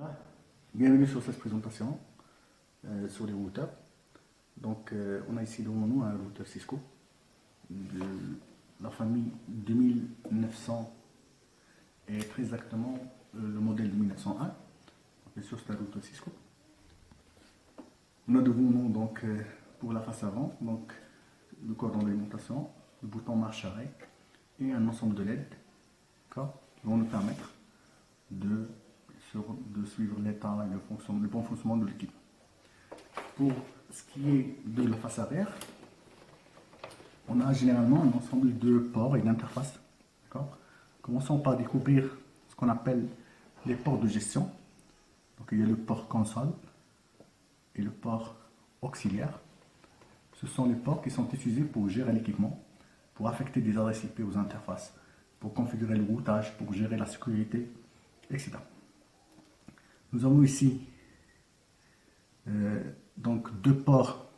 Là, bienvenue sur cette présentation sur les routeurs. Donc, on a ici devant nous un routeur Cisco de la famille 2900 et très exactement le modèle 1901. Bien sûr, c'est un routeur Cisco. On a devant nous donc pour la face avant donc le cordon d'alimentation, le bouton marche arrêt et un ensemble de LED qui vont nous permettre de suivre l'état et le bon fonctionnement de l'équipement. Pour ce qui est de la face arrière, on a généralement un ensemble de ports et d'interfaces. Commençons par découvrir ce qu'on appelle les ports de gestion. Donc, il y a le port console et le port auxiliaire. Ce sont les ports qui sont utilisés pour gérer l'équipement, pour affecter des adresses IP aux interfaces, pour configurer le routage, pour gérer la sécurité, etc. Nous avons ici donc deux ports,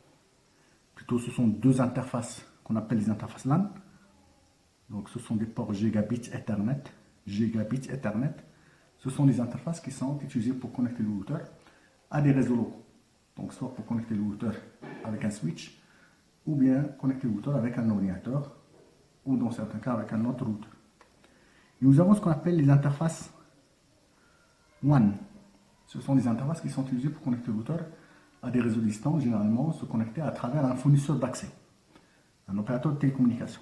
plutôt ce sont deux interfaces qu'on appelle les interfaces LAN. Donc ce sont des ports Gigabit Ethernet. Ce sont des interfaces qui sont utilisées pour connecter le routeur à des réseaux locaux. Donc soit pour connecter le routeur avec un switch, ou bien connecter le routeur avec un ordinateur, ou dans certains cas avec un autre routeur. Et nous avons ce qu'on appelle les interfaces WAN. Ce sont des interfaces qui sont utilisées pour connecter le routeur à des réseaux distants, généralement se connecter à travers un fournisseur d'accès, un opérateur de télécommunication.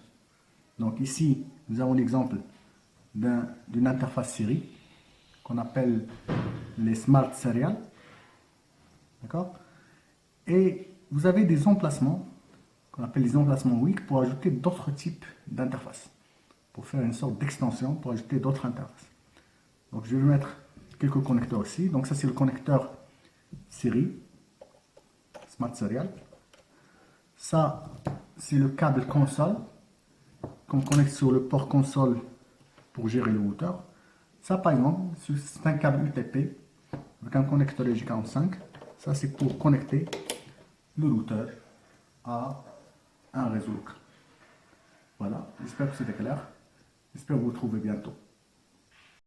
Donc ici, nous avons l'exemple d'une interface série qu'on appelle les Smart Serial. D'accord? Et vous avez des emplacements qu'on appelle les emplacements WIC pour ajouter d'autres types d'interfaces, pour faire une sorte d'extension pour ajouter d'autres interfaces. Donc je vais mettre quelques connecteurs ici. Donc ça c'est le connecteur série, Smart Serial. Ça c'est le câble console qu'on connecte sur le port console pour gérer le routeur. Ça par exemple, c'est un câble UTP avec un connecteur EG45. Ça c'est pour connecter le routeur à un réseau local. Voilà, j'espère que c'était clair. J'espère vous retrouver bientôt.